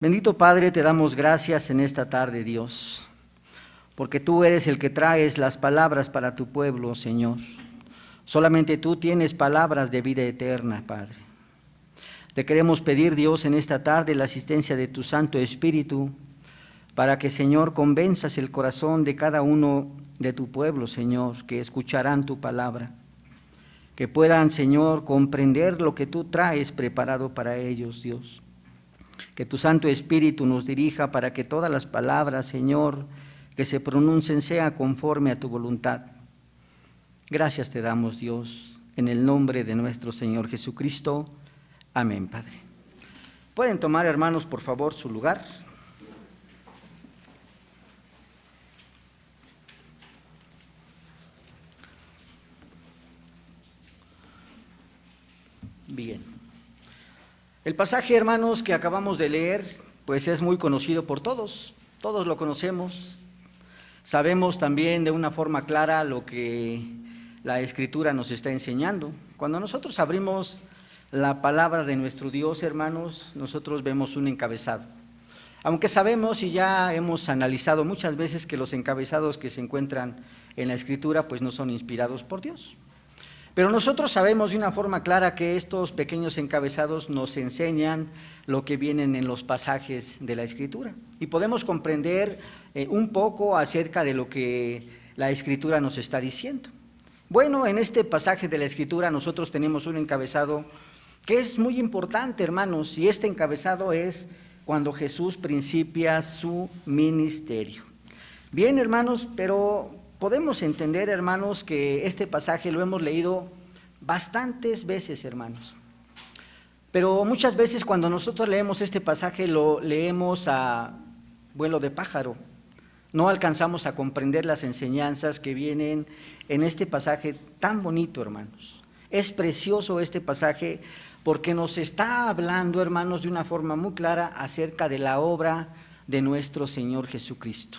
Bendito Padre, te damos gracias en esta tarde, Dios, porque tú eres el que traes las palabras para tu pueblo, Señor. Solamente tú tienes palabras de vida eterna, Padre. Te queremos pedir, Dios, en esta tarde la asistencia de tu Santo Espíritu, para que, Señor, convenzas el corazón de cada uno de tu pueblo, Señor, que escucharán tu palabra, que puedan, Señor, comprender lo que tú traes preparado para ellos, Dios. Que tu Santo Espíritu nos dirija para que todas las palabras, Señor, que se pronuncien sea conforme a tu voluntad. Gracias te damos, Dios, en el nombre de nuestro Señor Jesucristo. Amén, Padre. Pueden tomar, hermanos, por favor, su lugar. Bien. El pasaje, hermanos, que acabamos de leer, pues es muy conocido por todos lo conocemos. Sabemos también de una forma clara lo que la Escritura nos está enseñando. Cuando nosotros abrimos la palabra de nuestro Dios, hermanos, nosotros vemos un encabezado. Aunque sabemos y ya hemos analizado muchas veces que los encabezados que se encuentran en la Escritura pues no son inspirados por Dios. Pero nosotros sabemos de una forma clara que estos pequeños encabezados nos enseñan lo que vienen en los pasajes de la Escritura. Y podemos comprender un poco acerca de lo que la Escritura nos está diciendo. Bueno, en este pasaje de la Escritura nosotros tenemos un encabezado que es muy importante, hermanos, y este encabezado es cuando Jesús principia su ministerio. Bien, hermanos, pero podemos entender, hermanos, que este pasaje lo hemos leído bastantes veces, hermanos. Pero muchas veces cuando nosotros leemos este pasaje lo leemos a vuelo de pájaro. No alcanzamos a comprender las enseñanzas que vienen en este pasaje tan bonito, hermanos. Es precioso este pasaje porque nos está hablando, hermanos, de una forma muy clara acerca de la obra de nuestro Señor Jesucristo.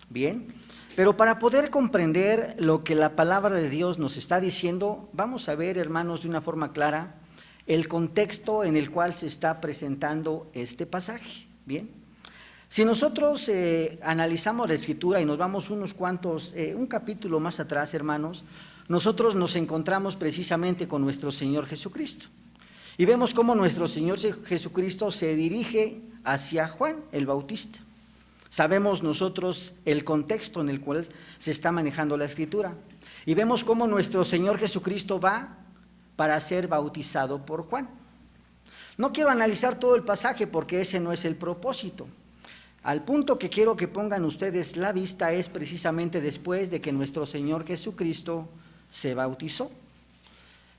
Bien, pero para poder comprender lo que la palabra de Dios nos está diciendo, vamos a ver, hermanos, de una forma clara el contexto en el cual se está presentando este pasaje. Bien, si nosotros analizamos la Escritura y nos vamos un capítulo más atrás, hermanos, nosotros nos encontramos precisamente con nuestro Señor Jesucristo. Y vemos cómo nuestro Señor Jesucristo se dirige hacia Juan el Bautista. Sabemos nosotros el contexto en el cual se está manejando la Escritura. Y vemos cómo nuestro Señor Jesucristo va para ser bautizado por Juan. No quiero analizar todo el pasaje porque ese no es el propósito. Al punto que quiero que pongan ustedes la vista es precisamente después de que nuestro Señor Jesucristo se bautizó.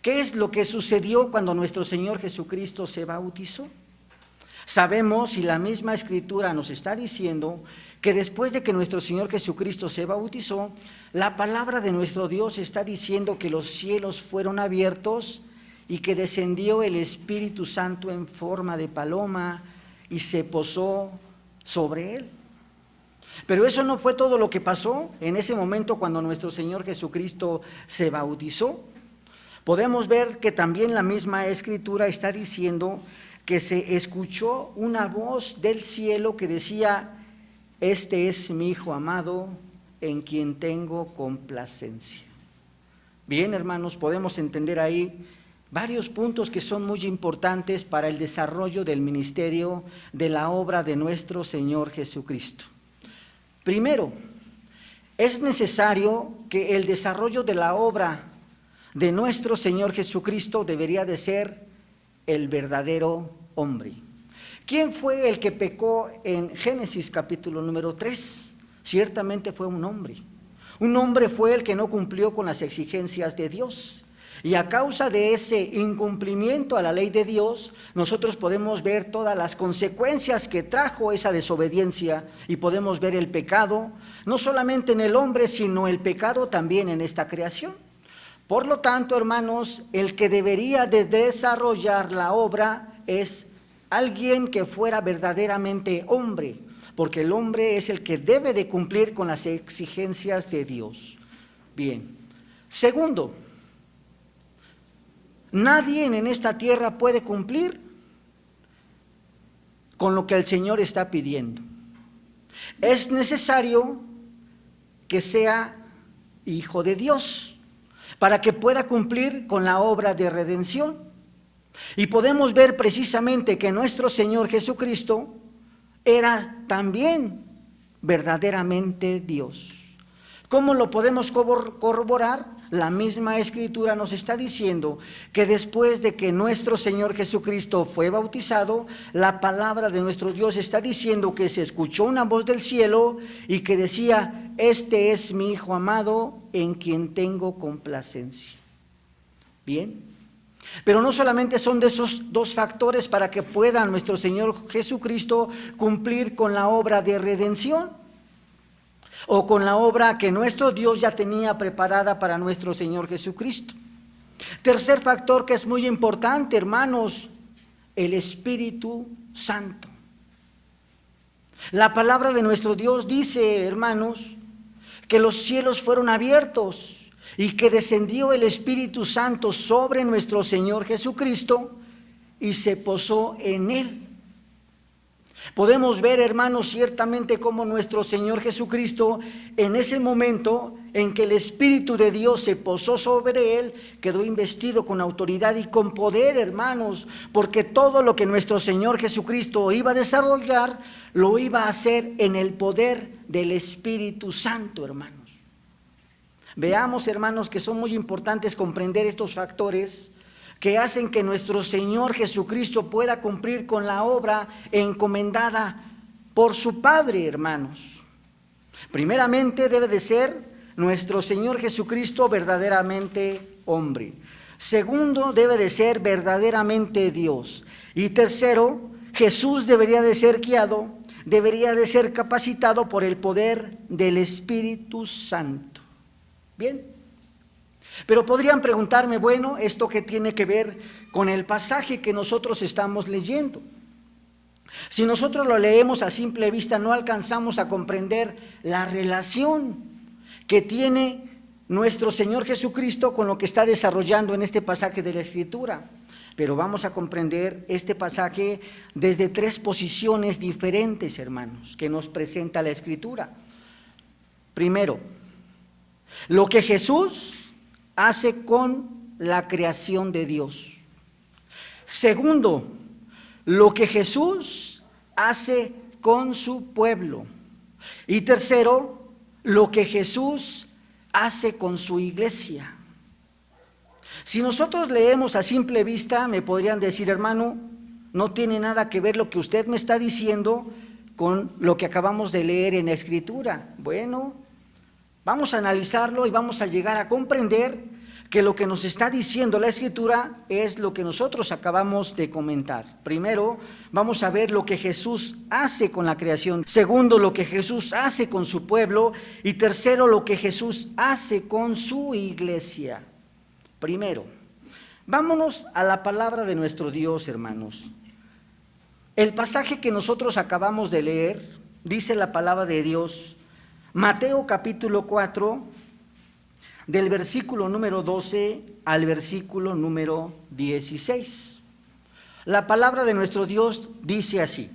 ¿Qué es lo que sucedió cuando nuestro Señor Jesucristo se bautizó? Sabemos y la misma Escritura nos está diciendo que después de que nuestro Señor Jesucristo se bautizó, la palabra de nuestro Dios está diciendo que los cielos fueron abiertos y que descendió el Espíritu Santo en forma de paloma y se posó sobre él. Pero eso no fue todo lo que pasó en ese momento cuando nuestro Señor Jesucristo se bautizó. Podemos ver que también la misma Escritura está diciendo que se escuchó una voz del cielo que decía: este es mi Hijo amado, en quien tengo complacencia. Bien, hermanos, podemos entender ahí varios puntos que son muy importantes para el desarrollo del ministerio de la obra de nuestro Señor Jesucristo. Primero, es necesario que el desarrollo de la obra de nuestro Señor Jesucristo debería de ser el verdadero hombre. ¿Quién fue el que pecó en Génesis capítulo número 3? Ciertamente fue un hombre. Un hombre fue el que no cumplió con las exigencias de Dios. Y a causa de ese incumplimiento a la ley de Dios, nosotros podemos ver todas las consecuencias que trajo esa desobediencia y podemos ver el pecado, no solamente en el hombre, sino el pecado también en esta creación. Por lo tanto, hermanos, el que debería de desarrollar la obra es alguien que fuera verdaderamente hombre, porque el hombre es el que debe de cumplir con las exigencias de Dios. Bien. Segundo, nadie en esta tierra puede cumplir con lo que el Señor está pidiendo. Es necesario que sea hijo de Dios para que pueda cumplir con la obra de redención. Y podemos ver precisamente que nuestro Señor Jesucristo era también verdaderamente Dios. ¿Cómo lo podemos corroborar? La misma Escritura nos está diciendo que después de que nuestro Señor Jesucristo fue bautizado, la palabra de nuestro Dios está diciendo que se escuchó una voz del cielo y que decía: este es mi Hijo amado en quien tengo complacencia. Bien, pero no solamente son de esos dos factores para que pueda nuestro Señor Jesucristo cumplir con la obra de redención, o con la obra que nuestro Dios ya tenía preparada para nuestro Señor Jesucristo. Tercer factor que es muy importante, hermanos, el Espíritu Santo. La palabra de nuestro Dios dice, hermanos, que los cielos fueron abiertos y que descendió el Espíritu Santo sobre nuestro Señor Jesucristo y se posó en él. Podemos ver, hermanos, ciertamente cómo nuestro Señor Jesucristo, en ese momento en que el Espíritu de Dios se posó sobre él, quedó investido con autoridad y con poder, hermanos, porque todo lo que nuestro Señor Jesucristo iba a desarrollar, lo iba a hacer en el poder del Espíritu Santo, hermanos. Veamos, hermanos, que son muy importantes comprender estos factores que hacen que nuestro Señor Jesucristo pueda cumplir con la obra encomendada por su Padre, hermanos. Primeramente debe de ser nuestro Señor Jesucristo verdaderamente hombre. Segundo, debe de ser verdaderamente Dios. Y tercero, Jesús debería de ser guiado, debería de ser capacitado por el poder del Espíritu Santo. Bien. Pero podrían preguntarme, bueno, ¿esto qué tiene que ver con el pasaje que nosotros estamos leyendo? Si nosotros lo leemos a simple vista, no alcanzamos a comprender la relación que tiene nuestro Señor Jesucristo con lo que está desarrollando en este pasaje de la Escritura. Pero vamos a comprender este pasaje desde tres posiciones diferentes, hermanos, que nos presenta la Escritura. Primero, lo que Jesús hace con la creación de Dios. Segundo, lo que Jesús hace con su pueblo. Y tercero, lo que Jesús hace con su iglesia. Si nosotros leemos a simple vista, me podrían decir, hermano, no tiene nada que ver lo que usted me está diciendo con lo que acabamos de leer en la Escritura. Bueno, vamos a analizarlo y vamos a llegar a comprender que lo que nos está diciendo la Escritura es lo que nosotros acabamos de comentar. Primero, vamos a ver lo que Jesús hace con la creación. Segundo, lo que Jesús hace con su pueblo. Y tercero, lo que Jesús hace con su iglesia. Primero, vámonos a la palabra de nuestro Dios, hermanos. El pasaje que nosotros acabamos de leer, dice la palabra de Dios, Mateo capítulo 4, del versículo número 12 al versículo número 16. La palabra de nuestro Dios dice así: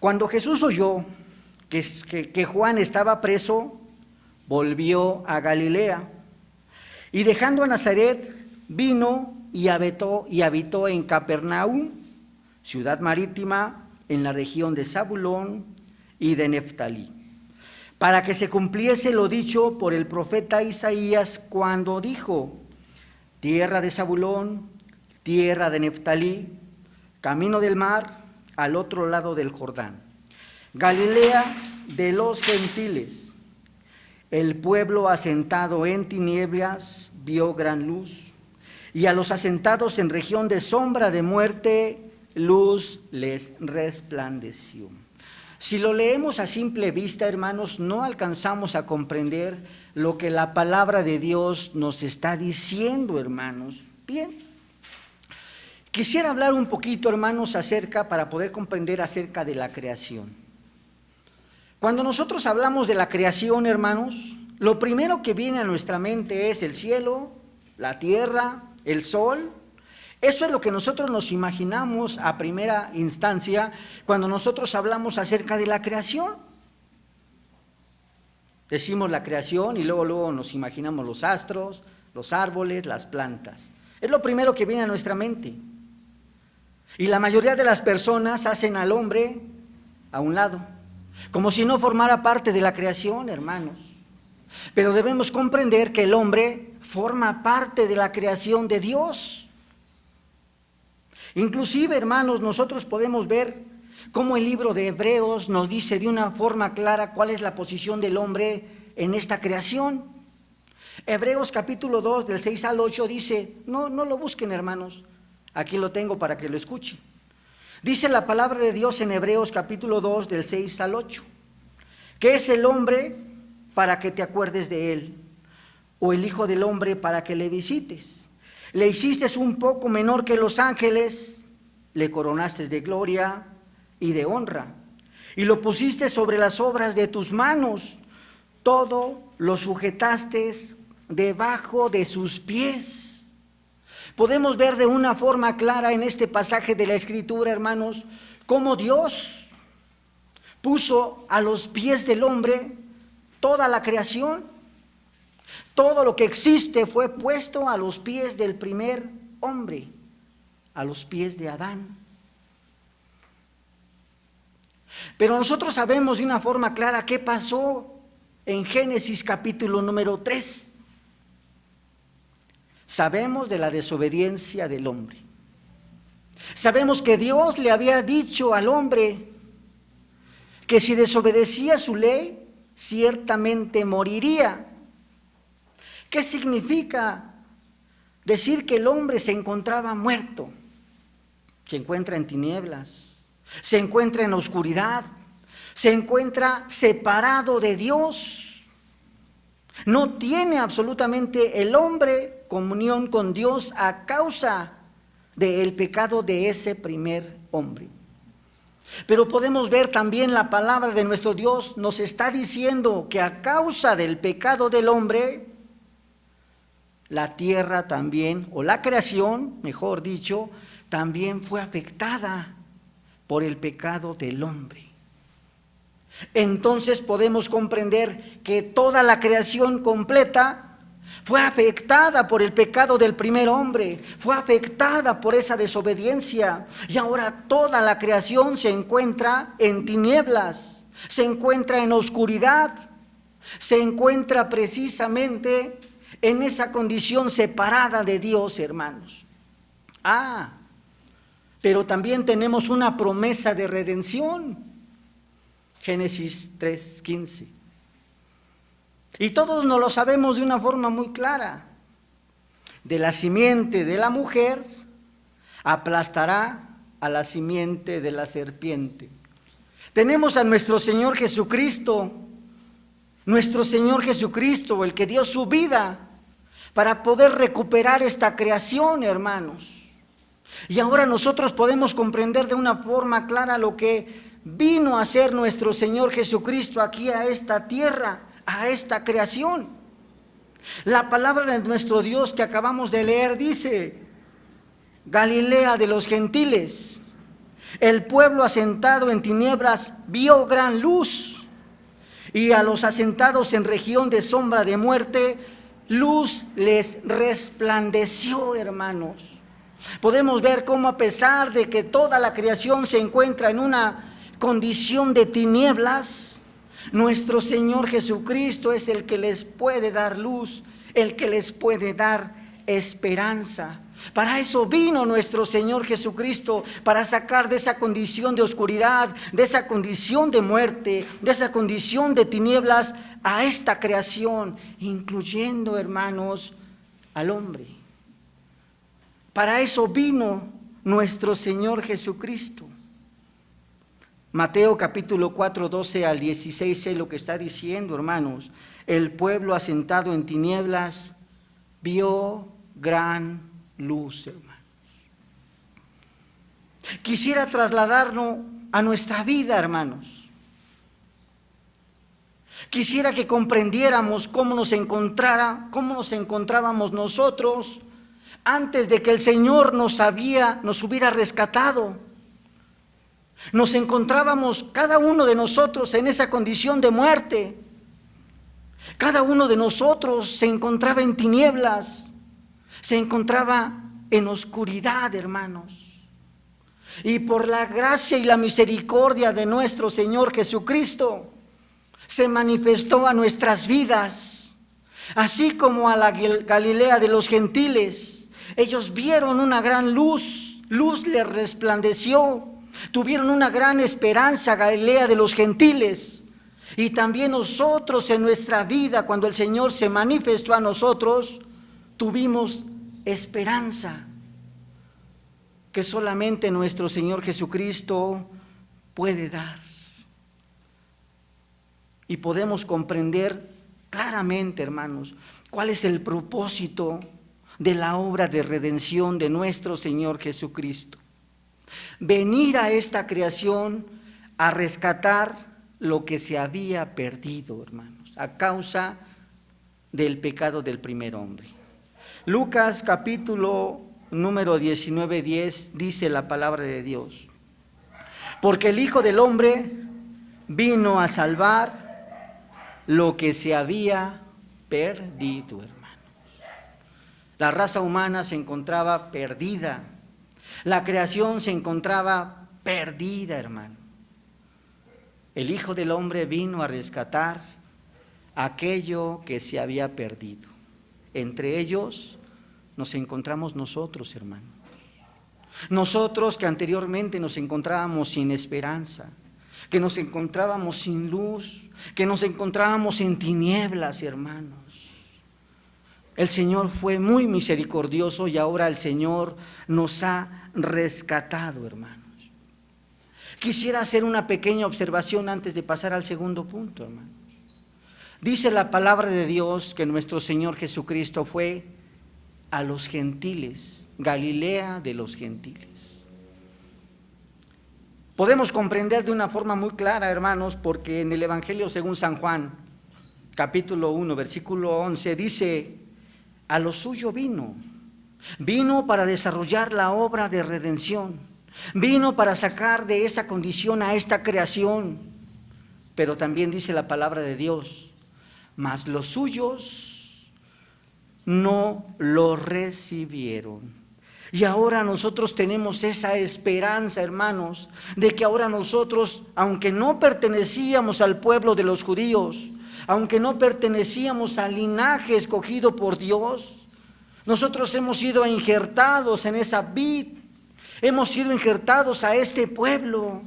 cuando Jesús oyó que Juan estaba preso, volvió a Galilea, y dejando a Nazaret, vino y habitó en Capernaum, ciudad marítima en la región de Zabulón y de Neftalí, para que se cumpliese lo dicho por el profeta Isaías cuando dijo: tierra de Zabulón, tierra de Neftalí, camino del mar, al otro lado del Jordán, Galilea de los gentiles. El pueblo asentado en tinieblas vio gran luz, y a los asentados en región de sombra de muerte, luz les resplandeció. Si lo leemos a simple vista, hermanos, no alcanzamos a comprender lo que la palabra de Dios nos está diciendo, hermanos. Bien, quisiera hablar un poquito, hermanos, para poder comprender acerca de la creación. Cuando nosotros hablamos de la creación, hermanos, lo primero que viene a nuestra mente es el cielo, la tierra, el sol Eso es lo que nosotros nos imaginamos a primera instancia cuando nosotros hablamos acerca de la creación. Decimos la creación y luego nos imaginamos los astros, los árboles, las plantas. Es lo primero que viene a nuestra mente. Y la mayoría de las personas hacen al hombre a un lado, como si no formara parte de la creación, hermanos. Pero debemos comprender que el hombre forma parte de la creación de Dios. Inclusive, hermanos, nosotros podemos ver cómo el libro de Hebreos nos dice de una forma clara cuál es la posición del hombre en esta creación. Hebreos capítulo 2 del 6 al 8 dice, no lo busquen, hermanos, aquí lo tengo para que lo escuchen. Dice la palabra de Dios en Hebreos capítulo 2 del 6 al 8, ¿qué es el hombre para que te acuerdes de él? ¿O el hijo del hombre para que le visites? Le hiciste un poco menor que los ángeles, le coronaste de gloria y de honra, y lo pusiste sobre las obras de tus manos, todo lo sujetaste debajo de sus pies. Podemos ver de una forma clara en este pasaje de la Escritura, hermanos, cómo Dios puso a los pies del hombre toda la creación. Todo lo que existe fue puesto a los pies del primer hombre, a los pies de Adán. Pero nosotros sabemos de una forma clara qué pasó en Génesis capítulo número 3. Sabemos de la desobediencia del hombre. Sabemos que Dios le había dicho al hombre que si desobedecía su ley, ciertamente moriría. ¿Qué significa decir que el hombre se encontraba muerto? Se encuentra en tinieblas, se encuentra en oscuridad, se encuentra separado de Dios. No tiene absolutamente el hombre comunión con Dios a causa del pecado de ese primer hombre. Pero podemos ver también la palabra de nuestro Dios nos está diciendo que a causa del pecado del hombre, la tierra también, o la creación, mejor dicho, también fue afectada por el pecado del hombre. Entonces podemos comprender que toda la creación completa fue afectada por el pecado del primer hombre, fue afectada por esa desobediencia, y ahora toda la creación se encuentra en tinieblas, se encuentra en oscuridad, se encuentra precisamente en esa condición separada de Dios, hermanos. Pero también tenemos una promesa de redención. Génesis 3:15. Y todos nos lo sabemos de una forma muy clara. De la simiente de la mujer aplastará a la simiente de la serpiente. Tenemos a nuestro Señor Jesucristo, el que dio su vida para poder recuperar esta creación, hermanos. Y ahora nosotros podemos comprender de una forma clara lo que vino a hacer nuestro Señor Jesucristo aquí a esta tierra, a esta creación. La palabra de nuestro Dios que acabamos de leer dice: Galilea de los gentiles, el pueblo asentado en tinieblas vio gran luz, y a los asentados en región de sombra de muerte, luz les resplandeció, hermanos. Podemos ver cómo a pesar de que toda la creación se encuentra en una condición de tinieblas, nuestro Señor Jesucristo es el que les puede dar luz, el que les puede dar esperanza. Para eso vino nuestro Señor Jesucristo, para sacar de esa condición de oscuridad, de esa condición de muerte, de esa condición de tinieblas a esta creación, incluyendo, hermanos, al hombre. Para eso vino nuestro Señor Jesucristo. Mateo capítulo 4, 12 al 16 es lo que está diciendo, hermanos. El pueblo asentado en tinieblas vio gran luz, hermanos. Quisiera trasladarnos a nuestra vida, hermanos. Quisiera que comprendiéramos cómo nos encontrábamos nosotros antes de que el Señor nos hubiera rescatado. Nos encontrábamos cada uno de nosotros en esa condición de muerte. Cada uno de nosotros se encontraba en tinieblas, se encontraba en oscuridad, hermanos. Y por la gracia y la misericordia de nuestro Señor Jesucristo, se manifestó a nuestras vidas, así como a la Galilea de los gentiles. Ellos vieron una gran luz, luz les resplandeció, tuvieron una gran esperanza, Galilea de los gentiles. Y también nosotros en nuestra vida, cuando el Señor se manifestó a nosotros, tuvimos esperanza que solamente nuestro Señor Jesucristo puede dar. Y podemos comprender claramente, hermanos, cuál es el propósito de la obra de redención de nuestro Señor Jesucristo. Venir a esta creación a rescatar lo que se había perdido, hermanos, a causa del pecado del primer hombre. Lucas capítulo número 19:10 dice la palabra de Dios: porque el Hijo del Hombre vino a salvar lo que se había perdido, hermanos. La raza humana se encontraba perdida, la creación se encontraba perdida, hermano. El Hijo del Hombre vino a rescatar aquello que se había perdido. Entre ellos nos encontramos nosotros, hermanos. Nosotros que anteriormente nos encontrábamos sin esperanza, que nos encontrábamos sin luz, que nos encontrábamos en tinieblas, hermanos. El Señor fue muy misericordioso y ahora el Señor nos ha rescatado, hermanos. Quisiera hacer una pequeña observación antes de pasar al segundo punto, hermanos. Dice la palabra de Dios que nuestro Señor Jesucristo fue a los gentiles, Galilea de los gentiles. Podemos comprender de una forma muy clara, hermanos, porque en el Evangelio según San Juan, capítulo 1, versículo 11, dice: a lo suyo vino para desarrollar la obra de redención, vino para sacar de esa condición a esta creación. Pero también dice la palabra de Dios: mas los suyos no lo recibieron. Y ahora nosotros tenemos esa esperanza, hermanos, de que ahora nosotros, aunque no pertenecíamos al pueblo de los judíos, aunque no pertenecíamos al linaje escogido por Dios, nosotros hemos sido injertados en esa vid, hemos sido injertados a este pueblo.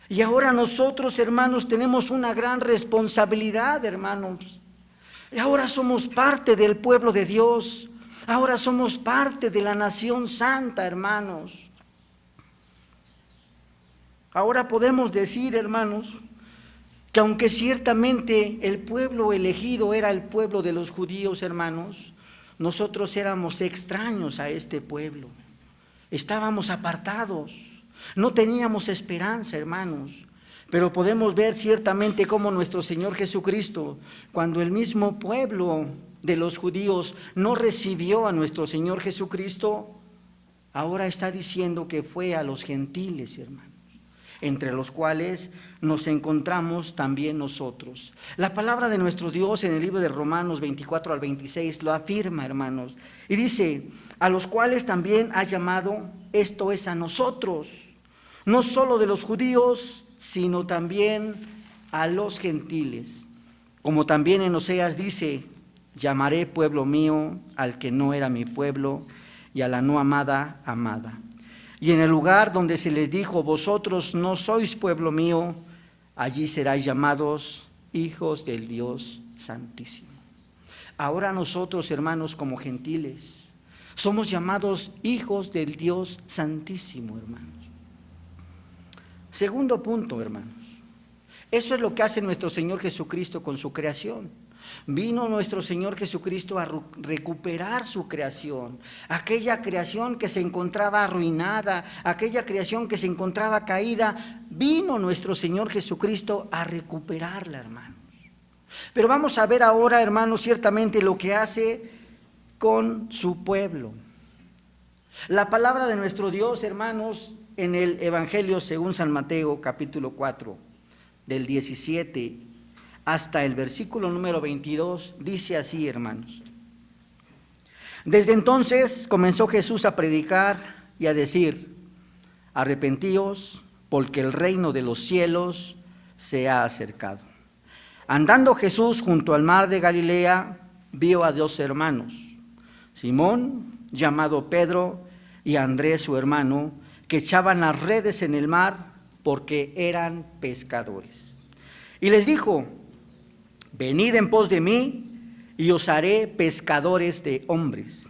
Y ahora nosotros, hermanos, tenemos una gran responsabilidad, hermanos. Y ahora somos parte del pueblo de Dios. Ahora somos parte de la nación santa, hermanos. Ahora podemos decir, hermanos, que aunque ciertamente el pueblo elegido era el pueblo de los judíos, hermanos, nosotros éramos extraños a este pueblo. Estábamos apartados, no teníamos esperanza, hermanos. Pero podemos ver ciertamente cómo nuestro Señor Jesucristo, cuando el mismo pueblo de los judíos no recibió a nuestro Señor Jesucristo, ahora está diciendo que fue a los gentiles, hermanos, entre los cuales nos encontramos también nosotros. La palabra de nuestro Dios en el libro de Romanos 24 al 26 lo afirma, hermanos, y dice: a los cuales también ha llamado, esto es a nosotros, no solo de los judíos, sino también a los gentiles. Como también en Oseas dice: llamaré pueblo mío al que no era mi pueblo, y a la no amada, amada. Y en el lugar donde se les dijo: vosotros no sois pueblo mío, allí seráis llamados hijos del Dios Santísimo. Ahora nosotros, hermanos, como gentiles, somos llamados hijos del Dios Santísimo, hermanos. Segundo punto, hermanos. Eso es lo que hace nuestro Señor Jesucristo con su creación. Vino nuestro Señor Jesucristo a recuperar su creación, aquella creación que se encontraba arruinada, aquella creación que se encontraba caída. Vino nuestro Señor Jesucristo a recuperarla, hermanos. Pero vamos a ver ahora, hermanos, ciertamente lo que hace con su pueblo. La palabra de nuestro Dios, hermanos, en el Evangelio según San Mateo, capítulo 4, del 17 hasta el versículo número 22, dice así, hermanos. Desde entonces comenzó Jesús a predicar y a decir: arrepentíos, porque el reino de los cielos se ha acercado. Andando Jesús junto al mar de Galilea, vio a dos hermanos, Simón, llamado Pedro, y Andrés su hermano, que echaban las redes en el mar porque eran pescadores. Y les dijo: venid en pos de mí, y os haré pescadores de hombres.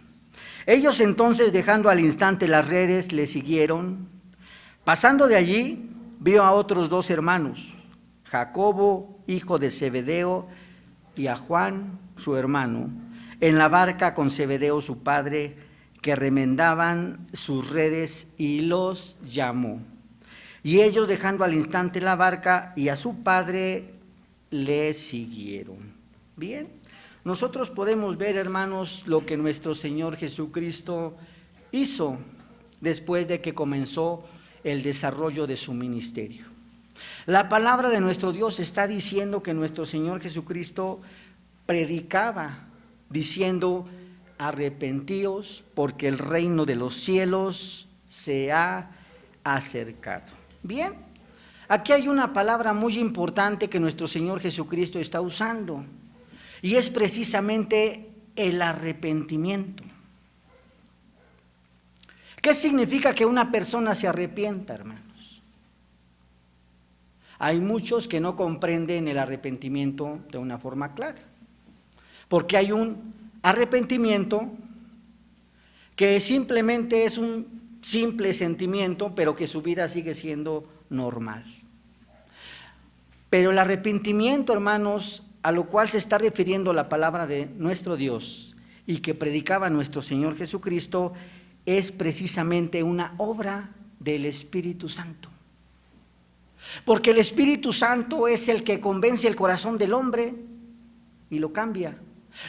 Ellos entonces, dejando al instante las redes, le siguieron. Pasando de allí, vio a otros dos hermanos, Jacobo, hijo de Zebedeo, y a Juan, su hermano, en la barca con Zebedeo su padre, que remendaban sus redes, y los llamó. Y ellos, dejando al instante la barca y a su padre, le siguieron. Bien, nosotros podemos ver, hermanos, lo que nuestro Señor Jesucristo hizo después de que comenzó el desarrollo de su ministerio. La palabra de nuestro Dios está diciendo que nuestro Señor Jesucristo predicaba diciendo: arrepentíos, porque el reino de los cielos se ha acercado. Bien, aquí hay una palabra muy importante que nuestro Señor Jesucristo está usando, y es precisamente el arrepentimiento. ¿Qué significa que una persona se arrepienta, hermanos? Hay muchos que no comprenden el arrepentimiento de una forma clara, porque hay un arrepentimiento que simplemente es un simple sentimiento, pero que su vida sigue siendo normal. Pero el arrepentimiento, hermanos, a lo cual se está refiriendo la palabra de nuestro Dios y que predicaba nuestro Señor Jesucristo, es precisamente una obra del Espíritu Santo. Porque el Espíritu Santo es el que convence el corazón del hombre y lo cambia.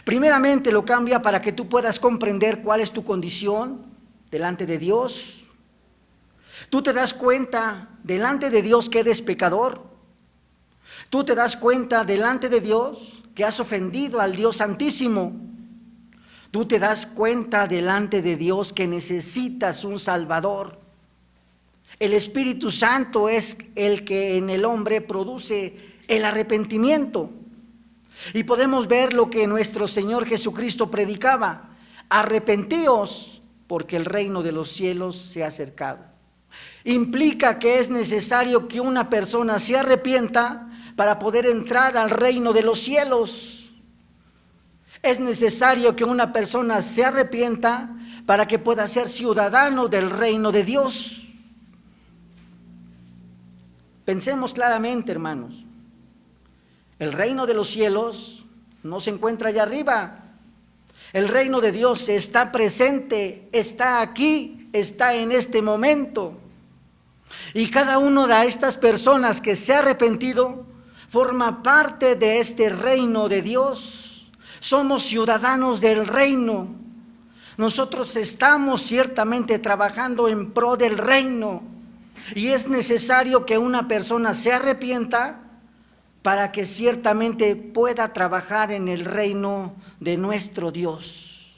Primeramente lo cambia para que tú puedas comprender cuál es tu condición delante de Dios. Tú te das cuenta delante de Dios que eres pecador. Tú te das cuenta delante de Dios que has ofendido al Dios Santísimo. Tú te das cuenta delante de Dios que necesitas un Salvador. El Espíritu Santo es el que en el hombre produce el arrepentimiento. Y podemos ver lo que nuestro Señor Jesucristo predicaba: arrepentíos, porque el reino de los cielos se ha acercado. Implica que es necesario que una persona se arrepienta para poder entrar al reino de los cielos. Es necesario que una persona se arrepienta para que pueda ser ciudadano del reino de Dios. Pensemos claramente, hermanos. El reino de los cielos no se encuentra allá arriba. El reino de Dios está presente, está aquí, está en este momento. Y cada una de estas personas que se ha arrepentido forma parte de este reino de Dios. Somos ciudadanos del reino. Nosotros estamos ciertamente trabajando en pro del reino. Y es necesario que una persona se arrepienta para que ciertamente pueda trabajar en el reino de nuestro Dios.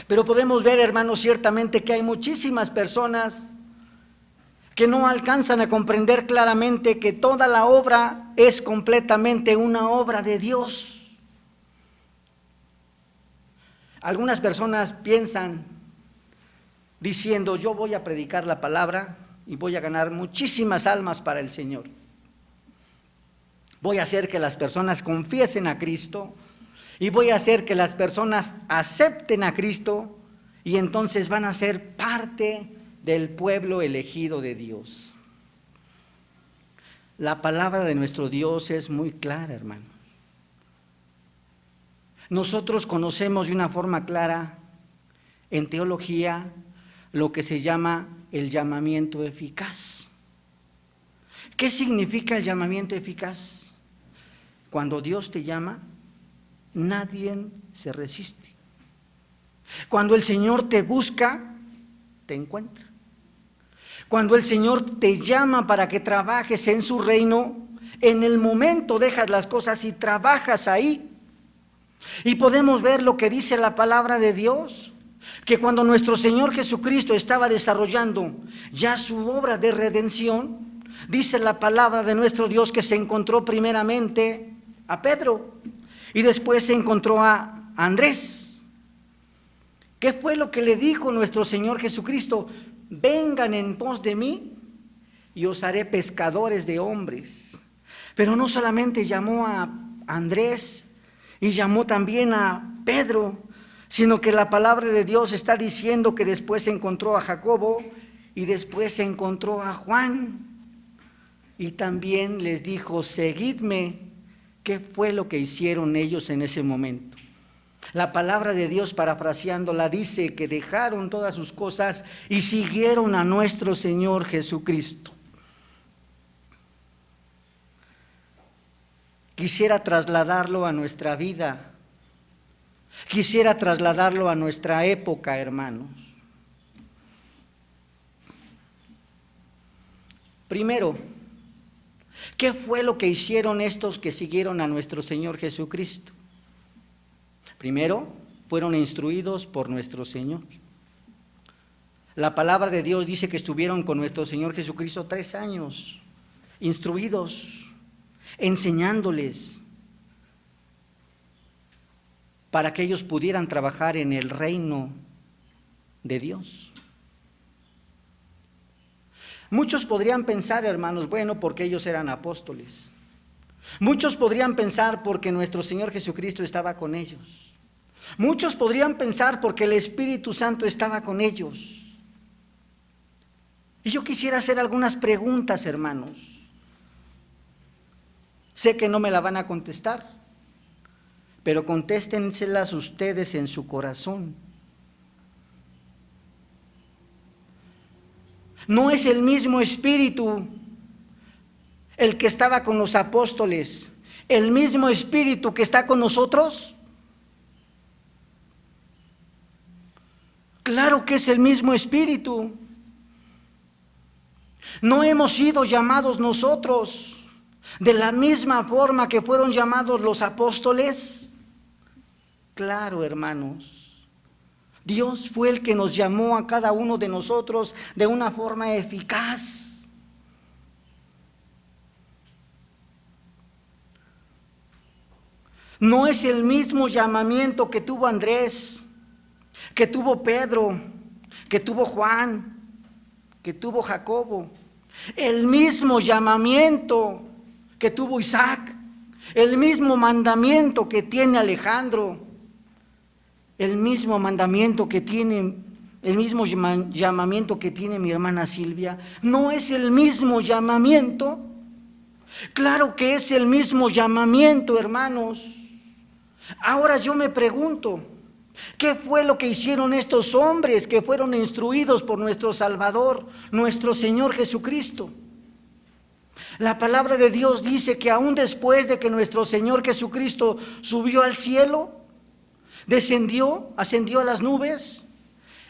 Pero podemos ver, hermanos, ciertamente que hay muchísimas personas que no alcanzan a comprender claramente que toda la obra es completamente una obra de Dios. Algunas personas piensan diciendo: yo voy a predicar la palabra y voy a ganar muchísimas almas para el Señor. Voy a hacer que las personas confiesen a Cristo y voy a hacer que las personas acepten a Cristo, y entonces van a ser parte del pueblo elegido de Dios. La palabra de nuestro Dios es muy clara, hermano. Nosotros conocemos de una forma clara en teología lo que se llama el llamamiento eficaz. ¿Qué significa el llamamiento eficaz? Cuando Dios te llama, nadie se resiste. Cuando el Señor te busca, te encuentra. Cuando el Señor te llama para que trabajes en su reino, en el momento dejas las cosas y trabajas ahí. Y podemos ver lo que dice la palabra de Dios, que cuando nuestro Señor Jesucristo estaba desarrollando ya su obra de redención, dice la palabra de nuestro Dios que se encontró primeramente a Pedro y después se encontró a Andrés. ¿Qué fue lo que le dijo nuestro Señor Jesucristo? Vengan en pos de mí y os haré pescadores de hombres. Pero no solamente llamó a Andrés y llamó también a Pedro, sino que la palabra de Dios está diciendo que después encontró a Jacobo y después encontró a Juan. Y también les dijo, seguidme. ¿Qué fue lo que hicieron ellos en ese momento? La palabra de Dios, parafraseándola, dice que dejaron todas sus cosas y siguieron a nuestro Señor Jesucristo. Quisiera trasladarlo a nuestra vida, quisiera trasladarlo a nuestra época, hermanos. Primero, ¿qué fue lo que hicieron estos que siguieron a nuestro Señor Jesucristo? Primero, fueron instruidos por nuestro Señor. La palabra de Dios dice que estuvieron con nuestro Señor Jesucristo 3 años, instruidos, enseñándoles para que ellos pudieran trabajar en el reino de Dios. Muchos podrían pensar, hermanos, bueno, porque ellos eran apóstoles. Muchos podrían pensar porque nuestro Señor Jesucristo estaba con ellos. Muchos podrían pensar porque el Espíritu Santo estaba con ellos. Y yo quisiera hacer algunas preguntas, hermanos. Sé que no me la van a contestar, pero contéstenselas ustedes en su corazón. ¿No es el mismo Espíritu el que estaba con los apóstoles, el mismo Espíritu que está con nosotros? Claro que es el mismo Espíritu. ¿No hemos sido llamados nosotros de la misma forma que fueron llamados los apóstoles? Claro, hermanos. Dios fue el que nos llamó a cada uno de nosotros de una forma eficaz. No es el mismo llamamiento que tuvo Andrés, que tuvo Pedro, que tuvo Juan, que tuvo Jacobo. El mismo llamamiento que tuvo Isaac, el mismo mandamiento que tiene Alejandro, el mismo mandamiento que tiene, el mismo llamamiento que tiene mi hermana Silvia. ¿No es el mismo llamamiento? Claro que es el mismo llamamiento, hermanos. Ahora yo me pregunto, ¿qué fue lo que hicieron estos hombres que fueron instruidos por nuestro Salvador, nuestro Señor Jesucristo? La palabra de Dios dice que aún después de que nuestro Señor Jesucristo subió al cielo, ascendió a las nubes,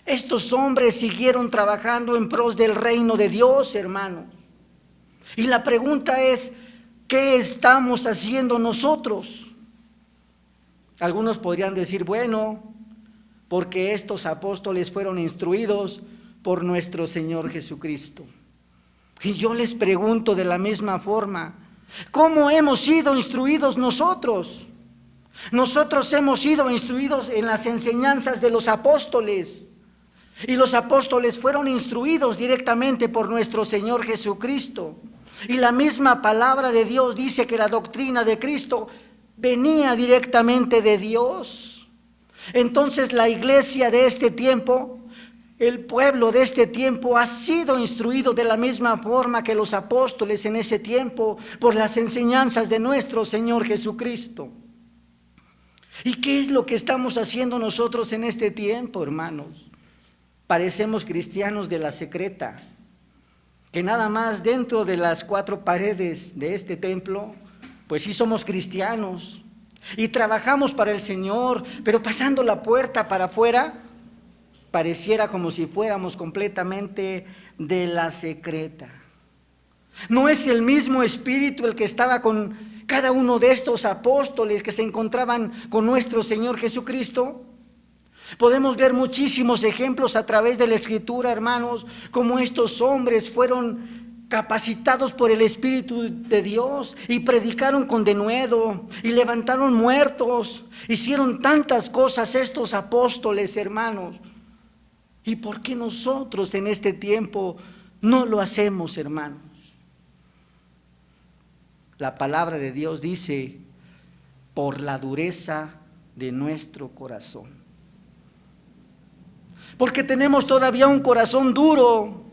estos hombres siguieron trabajando en pros del reino de Dios, hermano. Y la pregunta es, ¿qué estamos haciendo nosotros? Algunos podrían decir, bueno, porque estos apóstoles fueron instruidos por nuestro Señor Jesucristo. Y yo les pregunto de la misma forma, ¿cómo hemos sido instruidos nosotros? Nosotros hemos sido instruidos en las enseñanzas de los apóstoles. Y los apóstoles fueron instruidos directamente por nuestro Señor Jesucristo. Y la misma palabra de Dios dice que la doctrina de Cristo venía directamente de Dios. Entonces la iglesia de este tiempo, el pueblo de este tiempo ha sido instruido de la misma forma que los apóstoles en ese tiempo por las enseñanzas de nuestro Señor Jesucristo. ¿Y qué es lo que estamos haciendo nosotros en este tiempo, hermanos? Parecemos cristianos de la secreta, que nada más dentro de las 4 paredes de este templo, pues sí somos cristianos, y trabajamos para el Señor, pero pasando la puerta para afuera, pareciera como si fuéramos completamente de la secreta. ¿No es el mismo Espíritu el que estaba con cada uno de estos apóstoles que se encontraban con nuestro Señor Jesucristo? Podemos ver muchísimos ejemplos a través de la Escritura, hermanos, cómo estos hombres fueron capacitados por el Espíritu de Dios y predicaron con denuedo y levantaron muertos. Hicieron tantas cosas estos apóstoles, hermanos. ¿Y por qué nosotros en este tiempo no lo hacemos, hermanos? La palabra de Dios dice, por la dureza de nuestro corazón. Porque tenemos todavía un corazón duro,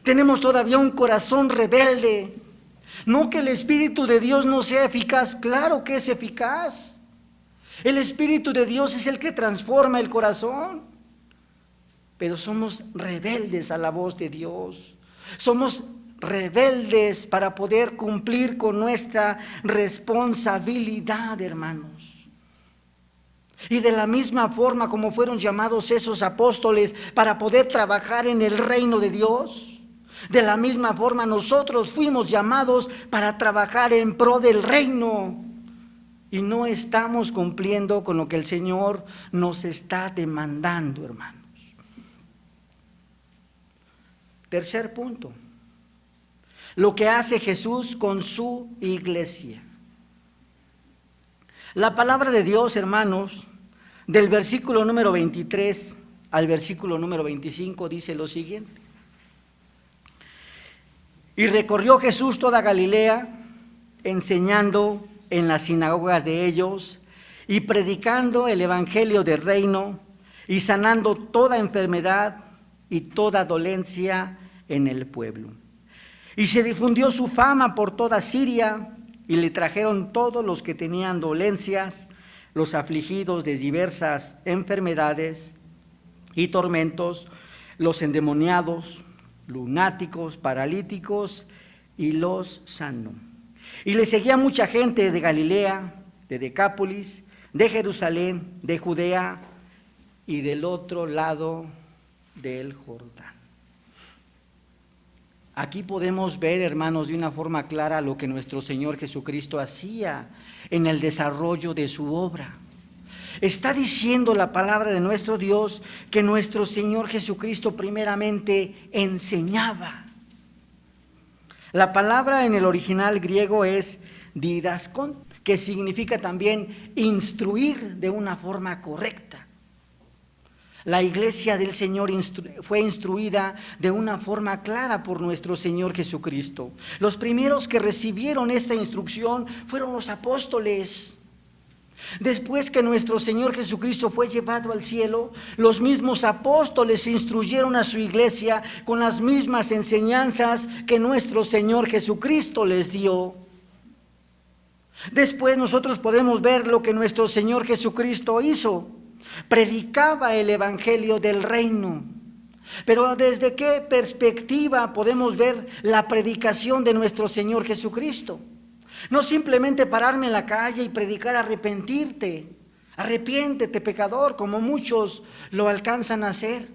tenemos todavía un corazón rebelde. No que el Espíritu de Dios no sea eficaz, claro que es eficaz. El Espíritu de Dios es el que transforma el corazón. Pero somos rebeldes a la voz de Dios. Somos rebeldes para poder cumplir con nuestra responsabilidad, hermanos. Y de la misma forma como fueron llamados esos apóstoles para poder trabajar en el reino de Dios, de la misma forma nosotros fuimos llamados para trabajar en pro del reino. Y no estamos cumpliendo con lo que el Señor nos está demandando, hermanos. Tercer punto, lo que hace Jesús con su iglesia. La palabra de Dios, hermanos, del versículo número 23 al versículo número 25 dice lo siguiente. Y recorrió Jesús toda Galilea, enseñando en las sinagogas de ellos y predicando el evangelio del reino y sanando toda enfermedad y toda dolencia en el pueblo. Y se difundió su fama por toda Siria, y le trajeron todos los que tenían dolencias, los afligidos de diversas enfermedades y tormentos, los endemoniados, lunáticos, paralíticos, y los sanó. Y le seguía mucha gente de Galilea, de Decápolis, de Jerusalén, de Judea y del otro lado del Jordán. Aquí podemos ver, hermanos, de una forma clara lo que nuestro Señor Jesucristo hacía en el desarrollo de su obra. Está diciendo la palabra de nuestro Dios que nuestro Señor Jesucristo primeramente enseñaba. La palabra en el original griego es didaskon, que significa también instruir de una forma correcta. La iglesia del Señor fue instruida de una forma clara por nuestro Señor Jesucristo. Los primeros que recibieron esta instrucción fueron los apóstoles. Después que nuestro Señor Jesucristo fue llevado al cielo, los mismos apóstoles instruyeron a su iglesia con las mismas enseñanzas que nuestro Señor Jesucristo les dio. Después nosotros podemos ver lo que nuestro Señor Jesucristo hizo. Predicaba el evangelio del reino. Pero ¿desde qué perspectiva podemos ver la predicación de nuestro Señor Jesucristo? No simplemente pararme en la calle y predicar arrepentirte, arrepiéntete pecador, como muchos lo alcanzan a hacer.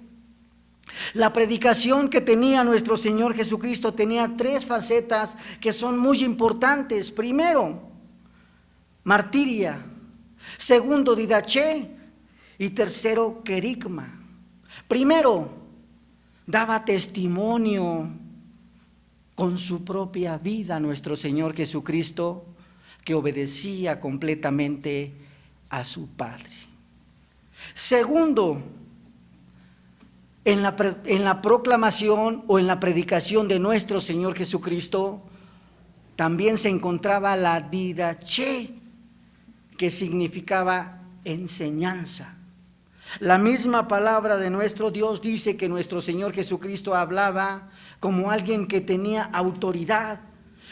La predicación que tenía nuestro Señor Jesucristo tenía tres facetas que son muy importantes. Primero, martiria. Segundo, didaché. Y tercero, querigma. Primero, daba testimonio con su propia vida a nuestro Señor Jesucristo, que obedecía completamente a su Padre. Segundo, en la proclamación o en la predicación de nuestro Señor Jesucristo, también se encontraba la didaché, que significaba enseñanza. La misma palabra de nuestro Dios dice que nuestro Señor Jesucristo hablaba como alguien que tenía autoridad,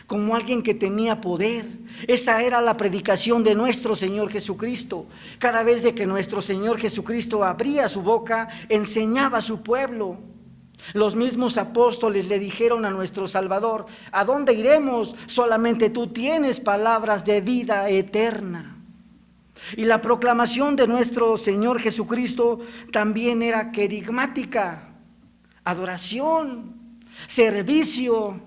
como alguien que tenía poder. Esa era la predicación de nuestro Señor Jesucristo. Cada vez de que nuestro Señor Jesucristo abría su boca, enseñaba a su pueblo. Los mismos apóstoles le dijeron a nuestro Salvador: ¿a dónde iremos? Solamente tú tienes palabras de vida eterna. Y la proclamación de nuestro Señor Jesucristo también era querigmática, adoración, servicio.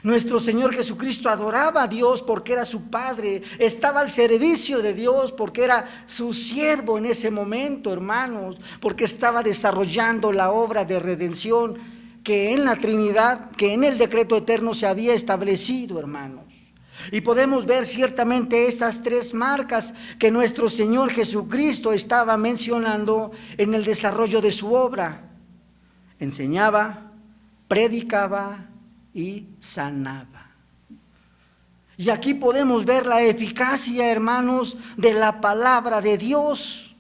Nuestro Señor Jesucristo adoraba a Dios porque era su Padre, estaba al servicio de Dios porque era su siervo en ese momento, hermanos, porque estaba desarrollando la obra de redención que en la Trinidad, que en el decreto eterno se había establecido, hermanos. Y podemos ver ciertamente estas tres marcas que nuestro Señor Jesucristo estaba mencionando en el desarrollo de su obra. Enseñaba, predicaba y sanaba. Y aquí podemos ver la eficacia, hermanos, de la palabra de Dios.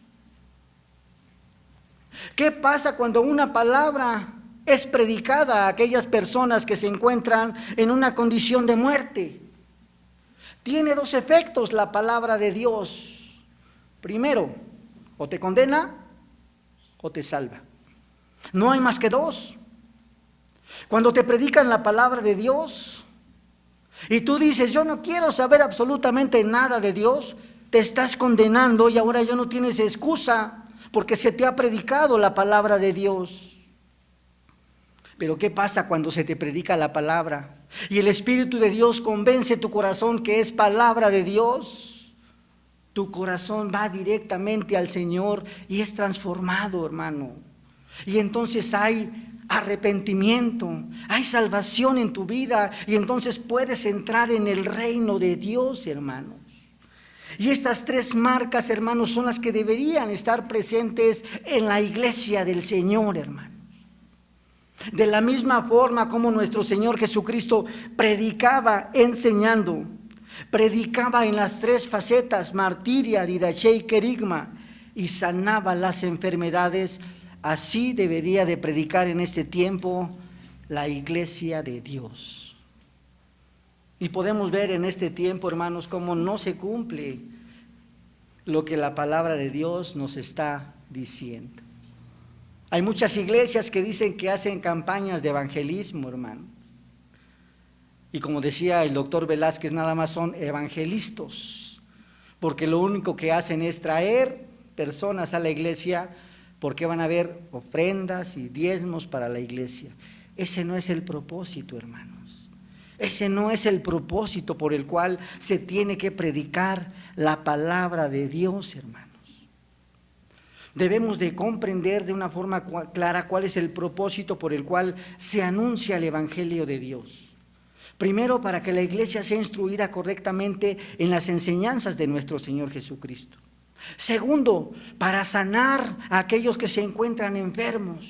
¿Qué pasa cuando una palabra es predicada a aquellas personas que se encuentran en una condición de muerte? Tiene dos efectos la palabra de Dios. Primero, o te condena o te salva. No hay más que dos. Cuando te predican la palabra de Dios y tú dices, yo no quiero saber absolutamente nada de Dios, te estás condenando y ahora ya no tienes excusa porque se te ha predicado la palabra de Dios. Pero ¿qué pasa cuando se te predica la palabra y el Espíritu de Dios convence tu corazón que es palabra de Dios? Tu corazón va directamente al Señor y es transformado, hermano. Y entonces hay arrepentimiento, hay salvación en tu vida y entonces puedes entrar en el reino de Dios, hermanos. Y estas tres marcas, hermanos, son las que deberían estar presentes en la iglesia del Señor, hermanos. De la misma forma como nuestro Señor Jesucristo predicaba enseñando, predicaba en las tres facetas, martiria, didache y querigma, y sanaba las enfermedades. Así debería de predicar en este tiempo la iglesia de Dios. Y podemos ver en este tiempo, hermanos, cómo no se cumple lo que la palabra de Dios nos está diciendo. Hay muchas iglesias que dicen que hacen campañas de evangelismo, hermano. Y como decía el doctor Velázquez, nada más son evangelistas, porque lo único que hacen es traer personas a la iglesia porque van a haber ofrendas y diezmos para la iglesia. Ese no es el propósito, hermanos. Ese no es el propósito por el cual se tiene que predicar la palabra de Dios, hermanos. Debemos de comprender de una forma clara cuál es el propósito por el cual se anuncia el Evangelio de Dios. Primero, para que la iglesia sea instruida correctamente en las enseñanzas de nuestro Señor Jesucristo. Segundo, para sanar a aquellos que se encuentran enfermos.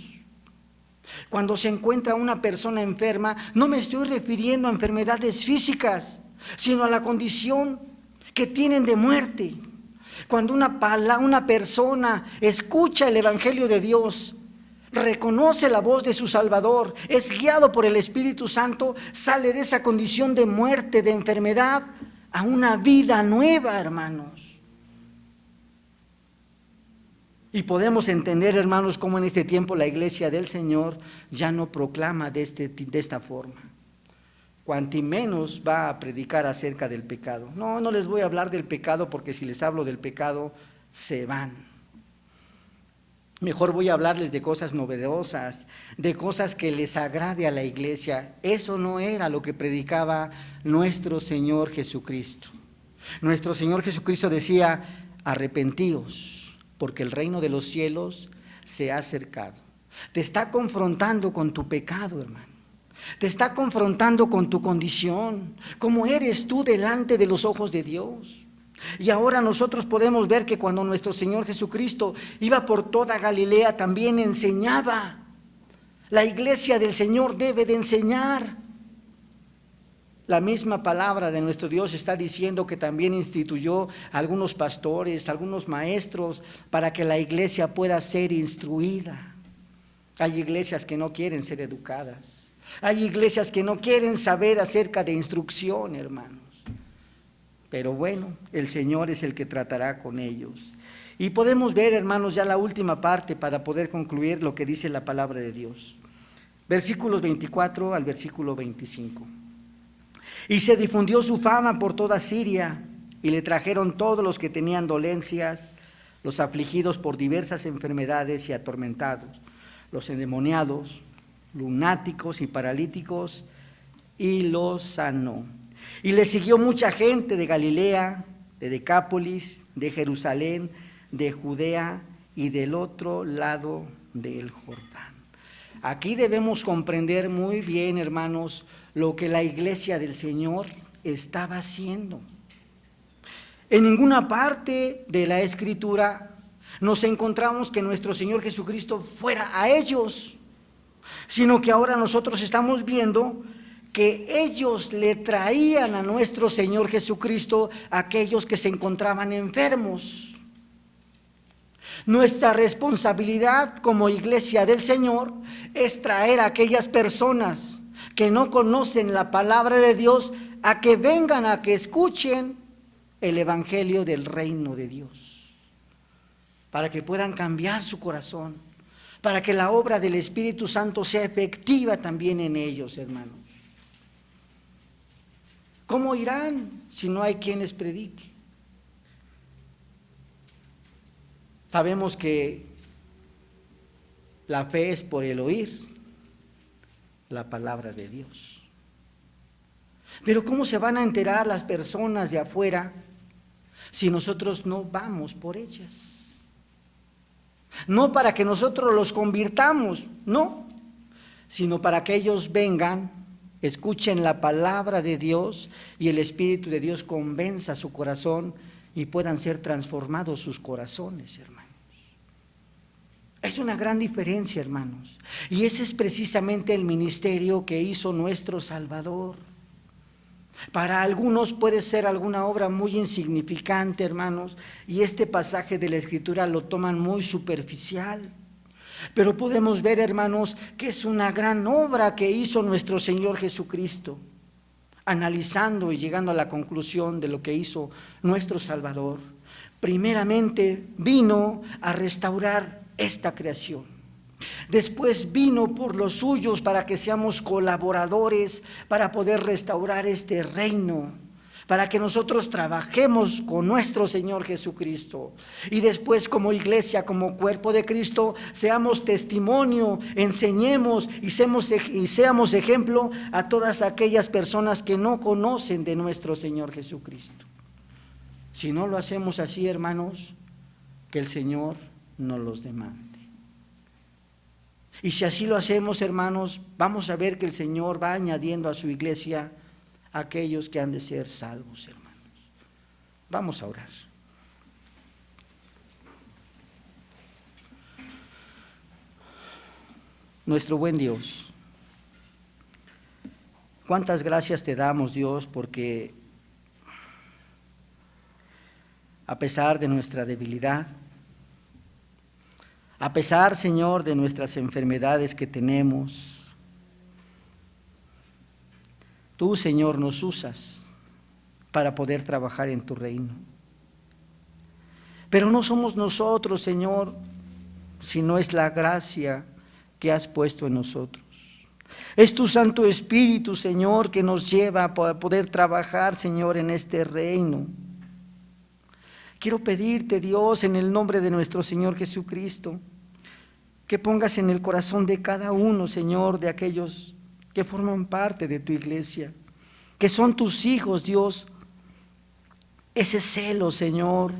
Cuando se encuentra una persona enferma, no me estoy refiriendo a enfermedades físicas, sino a la condición que tienen de muerte. Cuando una persona escucha el Evangelio de Dios, reconoce la voz de su Salvador, es guiado por el Espíritu Santo, sale de esa condición de muerte, de enfermedad, a una vida nueva, hermanos. Y podemos entender, hermanos, cómo en este tiempo la iglesia del Señor ya no proclama de esta forma. Cuanti menos va a predicar acerca del pecado. No les voy a hablar del pecado porque si les hablo del pecado se van. Mejor voy a hablarles de cosas novedosas, de cosas que les agrade a la iglesia. Eso no era lo que predicaba nuestro Señor Jesucristo. Nuestro Señor Jesucristo decía, arrepentíos, porque el reino de los cielos se ha acercado. Te está confrontando con tu pecado, hermano. Te está confrontando con tu condición, cómo eres tú delante de los ojos de Dios. Y ahora nosotros podemos ver que cuando nuestro Señor Jesucristo iba por toda Galilea también enseñaba. La iglesia del Señor debe de enseñar. La misma palabra de nuestro Dios está diciendo que también instituyó algunos pastores, algunos maestros para que la iglesia pueda ser instruida. Hay iglesias que no quieren ser educadas. Hay iglesias que no quieren saber acerca de instrucción, hermanos. Pero bueno, el Señor es el que tratará con ellos. Y podemos ver, hermanos, ya la última parte para poder concluir lo que dice la palabra de Dios. Versículos 24 al versículo 25. Y se difundió su fama por toda Siria, y le trajeron todos los que tenían dolencias, los afligidos por diversas enfermedades y atormentados, los endemoniados, lunáticos y paralíticos, y los sanó. Y le siguió mucha gente de Galilea, de Decápolis, de Jerusalén, de Judea y del otro lado del Jordán. Aquí debemos comprender muy bien, hermanos, lo que la iglesia del Señor estaba haciendo. En ninguna parte de la Escritura nos encontramos que nuestro Señor Jesucristo fuera a ellos, sino que ahora nosotros estamos viendo que ellos le traían a nuestro Señor Jesucristo a aquellos que se encontraban enfermos. Nuestra responsabilidad como iglesia del Señor es traer a aquellas personas que no conocen la palabra de Dios a que vengan, a que escuchen el evangelio del reino de Dios, para que puedan cambiar su corazón, para que la obra del Espíritu Santo sea efectiva también en ellos, hermanos. ¿Cómo irán si no hay quien les predique? Sabemos que la fe es por el oír la palabra de Dios. Pero ¿cómo se van a enterar las personas de afuera si nosotros no vamos por ellas? No para que nosotros los convirtamos, no, sino para que ellos vengan, escuchen la palabra de Dios y el Espíritu de Dios convenza su corazón y puedan ser transformados sus corazones, hermanos. Es una gran diferencia, hermanos, y ese es precisamente el ministerio que hizo nuestro Salvador. Para algunos puede ser alguna obra muy insignificante, hermanos, y este pasaje de la Escritura lo toman muy superficial. Pero podemos ver, hermanos, que es una gran obra que hizo nuestro Señor Jesucristo, analizando y llegando a la conclusión de lo que hizo nuestro Salvador. Primeramente vino a restaurar esta creación. Después vino por los suyos para que seamos colaboradores para poder restaurar este reino, para que nosotros trabajemos con nuestro Señor Jesucristo. Y después como iglesia, como cuerpo de Cristo, seamos testimonio, enseñemos y seamos ejemplo a todas aquellas personas que no conocen de nuestro Señor Jesucristo. Si no lo hacemos así, hermanos, que el Señor nos los demande. Y si así lo hacemos, hermanos, vamos a ver que el Señor va añadiendo a su iglesia a aquellos que han de ser salvos, hermanos. Vamos a orar. Nuestro buen Dios, cuántas gracias te damos, Dios, porque a pesar de nuestra debilidad, a pesar, Señor, de nuestras enfermedades que tenemos, tú, Señor, nos usas para poder trabajar en tu reino. Pero no somos nosotros, Señor, sino es la gracia que has puesto en nosotros. Es tu Santo Espíritu, Señor, que nos lleva a poder trabajar, Señor, en este reino. Quiero pedirte, Dios, en el nombre de nuestro Señor Jesucristo, que pongas en el corazón de cada uno, Señor, de aquellos que forman parte de tu iglesia, que son tus hijos, Dios, ese celo, Señor,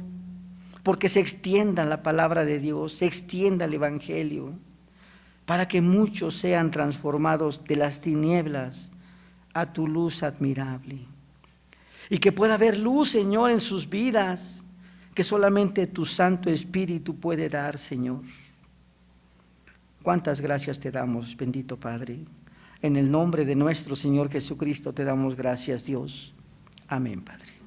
porque se extienda la palabra de Dios, se extienda el evangelio, para que muchos sean transformados de las tinieblas a tu luz admirable, y que pueda haber luz, Señor, en sus vidas, que solamente tu Santo Espíritu puede dar, Señor. Cuántas gracias te damos, bendito Padre. En el nombre de nuestro Señor Jesucristo te damos gracias, Dios. Amén, Padre.